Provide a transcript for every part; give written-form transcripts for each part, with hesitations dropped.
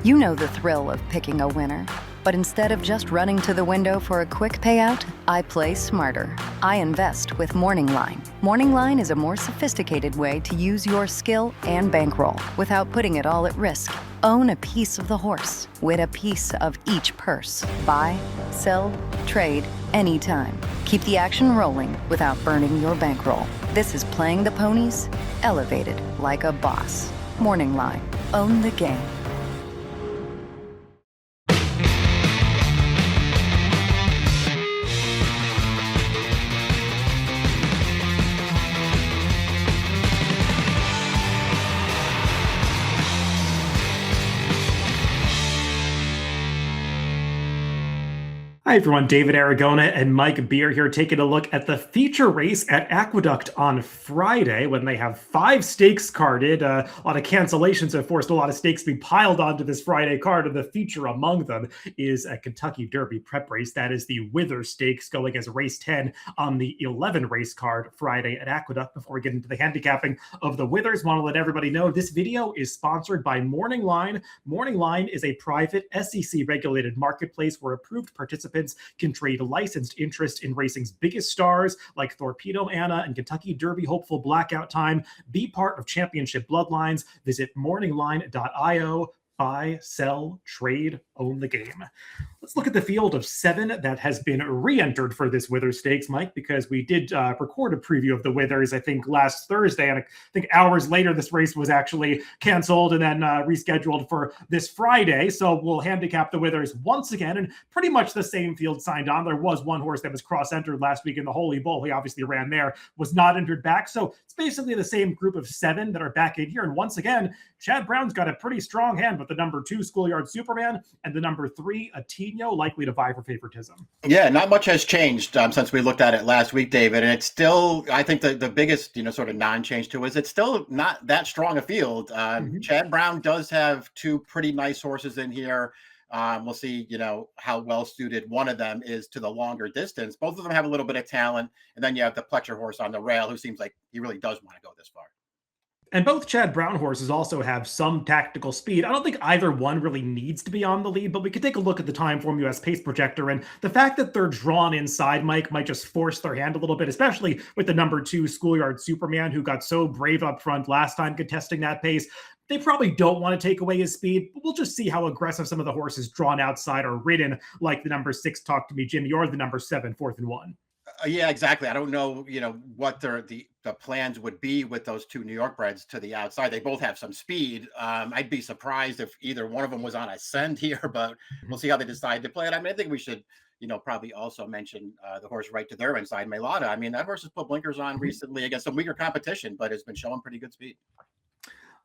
You know the thrill of picking a winner. But instead of just running to the window for a quick payout, I play smarter. I invest with Morning Line. Morning Line is a more sophisticated way to use your skill and bankroll without putting it all at risk. Own a piece of the horse with a piece of each purse. Buy, sell, trade, anytime. Keep the action rolling without burning your bankroll. This is playing the ponies, elevated like a boss. Morning Line. Own the game. Hi everyone, David Aragona and Mike Beer here taking a look at the feature race at Aqueduct on Friday when they have 5 stakes carded. A lot of cancellations have forced a lot of stakes to be piled onto this Friday card, and the feature among them is a Kentucky Derby prep race. That is the Wither Stakes going as race 10 on the 11 race card Friday at Aqueduct. Before we get into the handicapping of the Withers, want to let everybody know this video is sponsored by Morning Line. Morning Line is a private SEC regulated marketplace where approved participants can trade licensed interest in racing's biggest stars like Torpedo Anna and Kentucky Derby hopeful Blackout Time. Be part of championship bloodlines. Visit morningline.io. Buy, sell, trade, own the game. Let's look at the field of 7 that has been re-entered for this Wither Stakes, Mike, because we did record a preview of the Withers, I think, last Thursday, and I think hours later this race was actually canceled and then rescheduled for this Friday. So we'll handicap the Withers once again, and pretty much the same field signed on. There was one horse that was cross-entered last week in the Holy Bull. He obviously ran there, was not entered back. So it's basically the same group of 7 that are back in here. And once again, Chad Brown's got a pretty strong hand with the number 2 Schoolyard Superman and the number 3 Ottinho, likely to vie for favoritism. Yeah, not much has changed since we looked at it last week, David. And it's still, I think the biggest, sort of non-change to it is it's still not that strong a field. Chad Brown does have 2 pretty nice horses in here. We'll see, how well suited one of them is to the longer distance. Both of them have a little bit of talent. And then you have the Pletcher horse on the rail, who seems like he really does want to go this far. And both Chad Brown horses also have some tactical speed. I don't think either one really needs to be on the lead, but we could take a look at the Timeform US pace projector. And the fact that they're drawn inside, Mike, might just force their hand a little bit, especially with the number 2 Schoolyard Superman, who got so brave up front last time contesting that pace. They probably don't want to take away his speed, but we'll just see how aggressive some of the horses drawn outside are ridden, like the number 6 Talk to Me Jimmy or the number 7 4th and 1. Yeah, exactly. I don't know, what the plans would be with those 2 New York breds to the outside. They both have some speed. I'd be surprised if either one of them was on a send here, but we'll see how they decide to play it. I mean, I think we should, probably also mention the horse right to their inside, Mailata. I mean, that horse has put blinkers on recently against some weaker competition, but has been showing pretty good speed.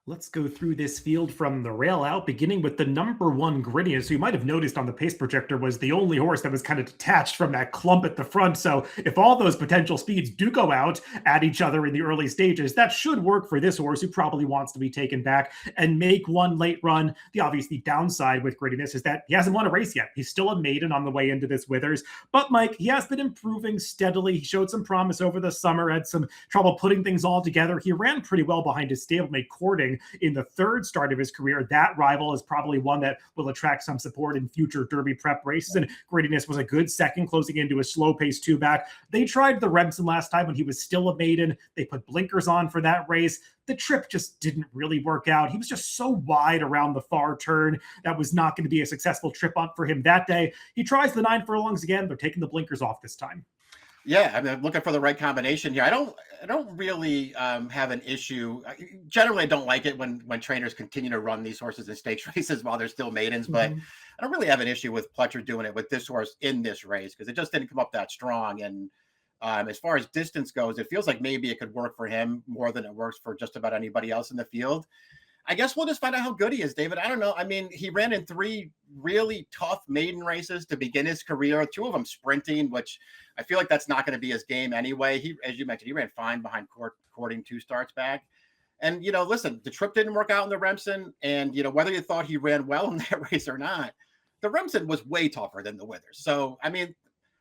Let's go through this field from the rail out, beginning with the number 1 Grittiness, who you might have noticed on the pace projector was the only horse that was kind of detached from that clump at the front. So if all those potential speeds do go out at each other in the early stages, that should work for this horse, who probably wants to be taken back and make one late run. The obviously downside with Grittiness is that he hasn't won a race yet. He's still a maiden on the way into this Withers. But Mike, he has been improving steadily. He showed some promise over the summer, had some trouble putting things all together. He ran pretty well behind his stablemate Courting in the 3rd start of his career. That rival is probably one that will attract some support in future Derby prep races. And Grittiness was a good second, closing into a slow pace 2-back. They tried the Remsen last time when he was still a maiden. They put blinkers on for that race. The trip just didn't really work out. He was just so wide around the far turn. That was not going to be a successful trip up for him that day. He tries the 9 furlongs again. They're taking the blinkers off this time. Yeah, I'm looking for the right combination here. I don't really have an issue. Generally, I don't like it when trainers continue to run these horses in stakes races while they're still maidens, but I don't really have an issue with Pletcher doing it with this horse in this race because it just didn't come up that strong. And as far as distance goes, it feels like maybe it could work for him more than it works for just about anybody else in the field. I guess we'll just find out how good he is, David. I don't know. I mean, he ran in 3 really tough maiden races to begin his career, 2 of them sprinting, which I feel like that's not going to be his game anyway. He, as you mentioned, he ran fine behind Courting 2 starts back. And, listen, the trip didn't work out in the Remsen. And, whether you thought he ran well in that race or not, the Remsen was way tougher than the Withers. So, I mean,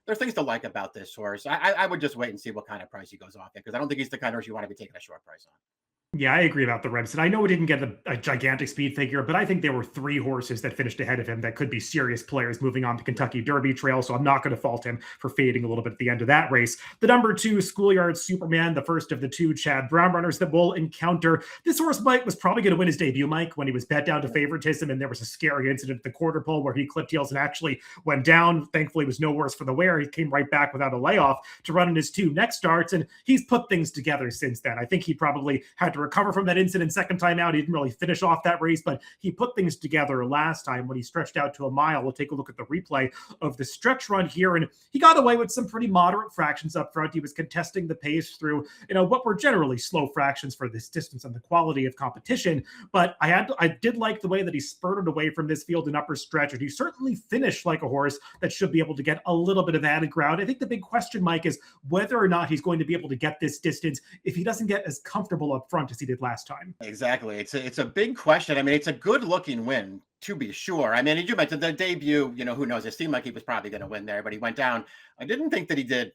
there's things to like about this horse. I would just wait and see what kind of price he goes off at because I don't think he's the kind of horse you want to be taking a short price on. Yeah, I agree about the Remsen. I know we didn't get a gigantic speed figure, but I think there were three horses that finished ahead of him that could be serious players moving on to Kentucky Derby Trail, so I'm not going to fault him for fading a little bit at the end of that race. The number 2, Schoolyard Superman, the first of the 2 Chad Brown runners that we'll encounter. This horse, Mike, was probably going to win his debut, Mike, when he was bet down to favoritism, and there was a scary incident at the quarter pole where he clipped heels and actually went down. Thankfully, it was no worse for the wear. He came right back without a layoff to run in his 2 next starts, and he's put things together since then. I think he probably had to recover from that incident second time out. He didn't really finish off that race, but he put things together last time when he stretched out to a mile. We'll take a look at the replay of the stretch run here, and he got away with some pretty moderate fractions up front. He was contesting the pace through, what were generally slow fractions for this distance and the quality of competition, but I did like the way that he spurted away from this field in upper stretch, and he certainly finished like a horse that should be able to get a little bit of added ground. I think the big question, Mike, is whether or not he's going to be able to get this distance if he doesn't get as comfortable up front as he did last time. Exactly. It's a big question. I mean, it's a good looking win, to be sure. I mean, you mentioned the debut, who knows? It seemed like he was probably going to win there, but he went down. I didn't think that he did,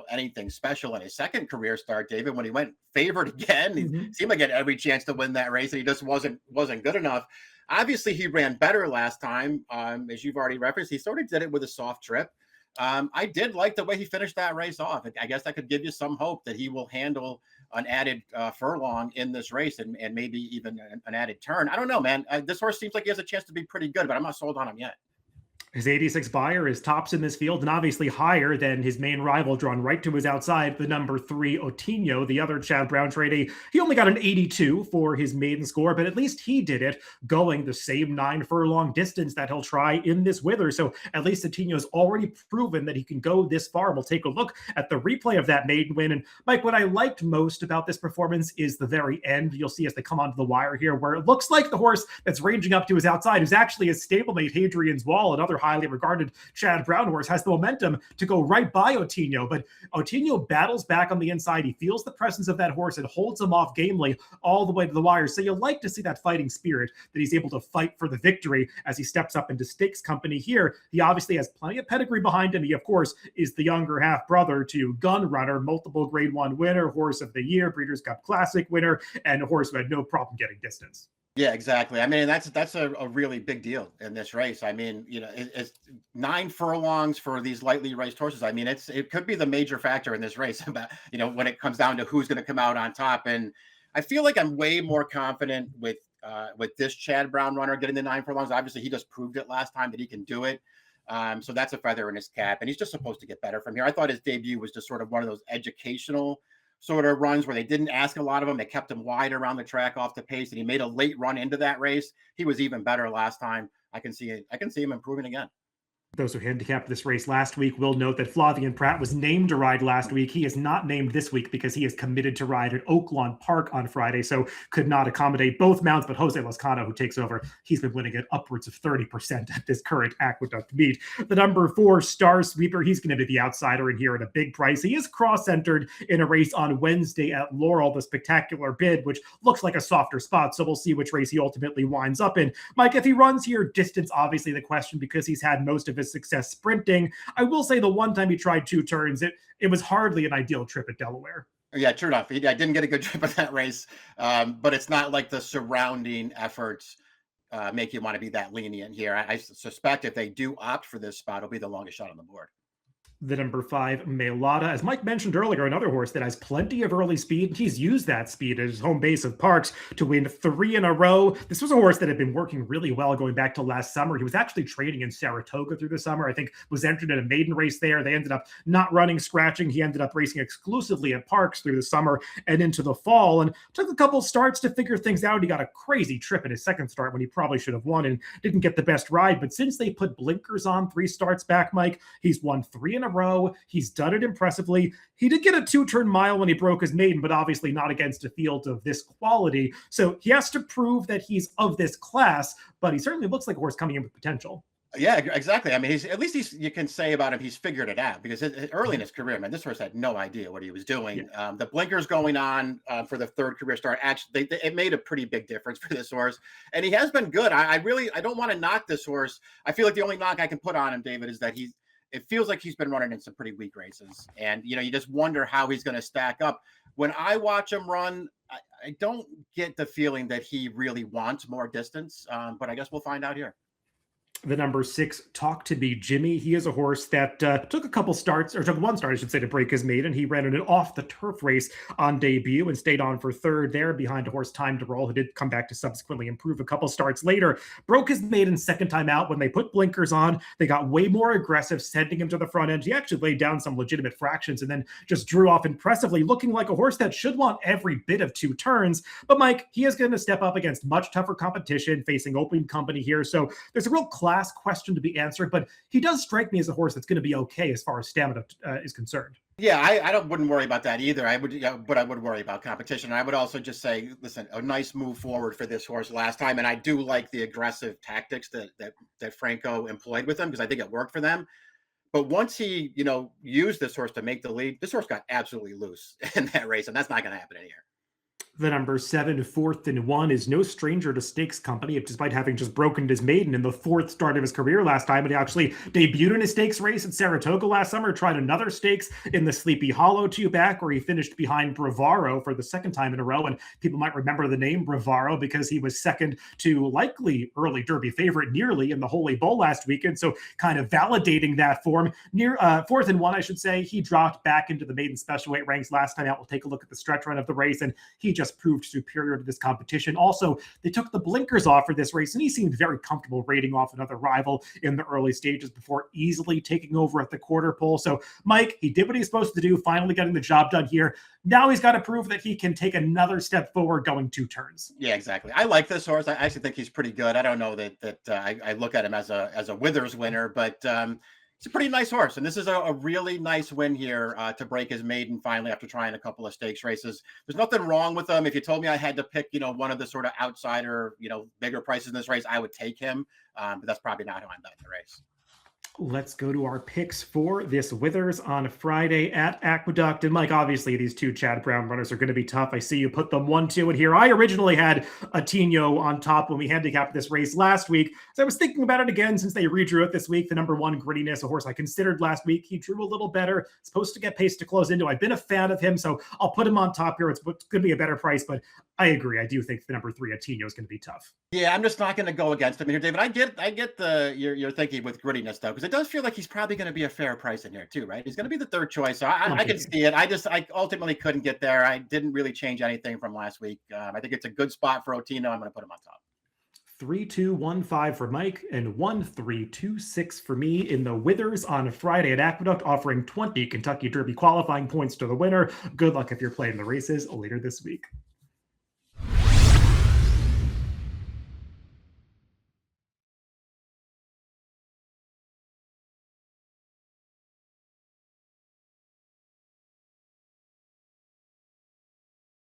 anything special in his second career start, David. When he went favored again, he seemed like he had every chance to win that race, and he just wasn't good enough. Obviously, he ran better last time. As you've already referenced, he sort of did it with a soft trip. I did like the way he finished that race off. I guess that could give you some hope that he will handle an added furlong in this race and maybe even an added turn. I don't know, man. This horse seems like he has a chance to be pretty good, but I'm not sold on him yet. His 86 buyer is tops in this field and obviously higher than his main rival, drawn right to his outside, the number 3 Ottinho, the other Chad Brown trainee. He only got an 82 for his maiden score, but at least he did it going the same 9 furlong distance that he'll try in this wither. So at least Ottinho's already proven that he can go this far. We'll take a look at the replay of that maiden win. And Mike, what I liked most about this performance is the very end. You'll see as they come onto the wire here, where it looks like the horse that's ranging up to his outside, who's actually his stablemate Hadrian's Wall, another highly regarded Chad Brown horse, has the momentum to go right by Ottinho, but Ottinho battles back on the inside. He feels the presence of that horse and holds him off gamely all the way to the wire. So you'll like to see that fighting spirit, that he's able to fight for the victory as he steps up into stakes company here. He obviously has plenty of pedigree behind him. He, of course, is the younger half brother to Gun Runner, multiple Grade 1 winner, Horse of the Year, Breeders' Cup Classic winner, and a horse who had no problem getting distance. Yeah, exactly. I mean, that's a really big deal in this race. I mean, it's 9 furlongs for these lightly raced horses. I mean, it could be the major factor in this race about, when it comes down to who's going to come out on top. And I feel like I'm way more confident with this Chad Brown runner getting the 9 furlongs. Obviously, he just proved it last time that he can do it. So that's a feather in his cap, and he's just supposed to get better from here. I thought his debut was just sort of one of those educational sort of runs where they didn't ask a lot of him. They kept him wide around the track off the pace, and he made a late run into that race. He was even better last time. I can see him improving again. Those who handicapped this race last week will note that Flavien Prat was named to ride last week. He is not named this week because he is committed to ride at Oaklawn Park on Friday, so could not accommodate both mounts. But Jose Lozcano, who takes over, he's been winning at upwards of 30% at this current Aqueduct meet. The number 4 Star Sweeper, he's going to be the outsider in here at a big price. He is cross-entered in a race on Wednesday at Laurel, the Spectacular Bid, which looks like a softer spot, so we'll see which race he ultimately winds up in. Mike, if he runs here, distance obviously the question because he's had most of his success sprinting. I will say the one time he tried 2 turns, it was hardly an ideal trip at Delaware. Yeah, true enough. I didn't get a good trip at that race, but it's not like the surrounding efforts make you want to be that lenient here. I suspect if they do opt for this spot, it'll be the longest shot on the board. The number 5, Mailata. As Mike mentioned earlier, another horse that has plenty of early speed. He's used that speed at his home base of Parks to win 3 in a row. This was a horse that had been working really well going back to last summer. He was actually training in Saratoga through the summer. I think was entered in a maiden race there. They ended up not running, scratching. He ended up racing exclusively at Parks through the summer and into the fall, and took a couple starts to figure things out. He got a crazy trip in his second start when he probably should have won and didn't get the best ride. But since they put blinkers on 3 starts back, Mike, he's won 3 in a row. He's done it impressively. He did get a 2-turn mile when he broke his maiden, but obviously not against a field of this quality. So he has to prove that he's of this class, but he certainly looks like a horse coming in with potential. Yeah, exactly. I mean, you can say about him, he's figured it out because early in his career, man, this horse had no idea what he was doing. Yeah. The blinkers going on for the 3rd career start, actually, it made a pretty big difference for this horse. And he has been good. I don't want to knock this horse. I feel like the only knock I can put on him, David, is that it feels like he's been running in some pretty weak races. And, you just wonder how he's going to stack up. When I watch him run, I don't get the feeling that he really wants more distance, but I guess we'll find out here. The number 6, Talk to Me Jimmy. He is a horse that took a couple starts, or took one start, I should say, to break his maiden. He ran in an off-the-turf race on debut and stayed on for third there behind a horse Time to Roll, who did come back to subsequently improve a couple starts later. Broke his maiden second time out when they put blinkers on. They got way more aggressive, sending him to the front end. He actually laid down some legitimate fractions and then just drew off impressively, looking like a horse that should want every bit of 2 turns. But Mike, he is going to step up against much tougher competition, facing open company here. So there's a real class question to be answered, but he does strike me as a horse that's going to be okay as far as stamina is concerned. Yeah, I wouldn't worry about that either. But I would worry about competition. I would also just say, listen, a nice move forward for this horse last time, and I do like the aggressive tactics that Franco employed with him, because I think it worked for them. But once he, used this horse to make the lead, this horse got absolutely loose in that race, and that's not going to happen in here. The number 7, 4th and 1, is no stranger to stakes company, despite having just broken his maiden in the 4th start of his career last time. And he actually debuted in a stakes race at Saratoga last summer, tried another stakes in the Sleepy Hollow 2 back, where he finished behind Bravaro for the second time in a row. And people might remember the name Bravaro because he was second to likely early Derby favorite nearly in the Holy Bull last weekend. So kind of validating that form. Near 4th and 1, I should say, he dropped back into the maiden special weight ranks last time out. We'll take a look at the stretch run of the race, and he just proved superior to this competition. Also, they took the blinkers off for this race, and he seemed very comfortable raiding off another rival in the early stages before easily taking over at the quarter pole. So, Mike, he did what he's supposed to do, finally getting the job done here. Now he's got to prove that he can take another step forward going 2 turns. Yeah, exactly. I like this horse. I actually think he's pretty good. I don't know that I look at him as a Withers winner, but it's a pretty nice horse, and this is a really nice win here to break his maiden finally after trying a couple of stakes races. There's nothing wrong with him. If you told me I had to pick, one of the sort of outsider, bigger prices in this race, I would take him, but that's probably not how I'm betting the race. Let's go to our picks for this Withers on Friday at Aqueduct. And Mike, obviously these 2 Chad Brown runners are going to be tough. I see you put them 1-2 in here. I originally had Ottinho on top when we handicapped this race last week. So I was thinking about it again since they redrew it this week. The number 1, Grittiness, a horse I considered last week. He drew a little better. Supposed to get pace to close into. I've been a fan of him, so I'll put him on top here. It's going to be a better price, but I agree. I do think the number 3, Ottinho, is going to be tough. Yeah, I'm just not going to go against him here, David. I get your thinking with Grittiness, though, because it does feel like he's probably going to be a fair price in here too, right? He's going to be the 3rd choice, so I can see it. I ultimately couldn't get there. I didn't really change anything from last week. I think it's a good spot for Ottinho. I'm going to put him on top. 3-2-1-5 for Mike and 1-3-2-6 for me in the Withers on Friday at Aqueduct, offering 20 Kentucky Derby qualifying points to the winner. Good luck if you're playing the races later this week.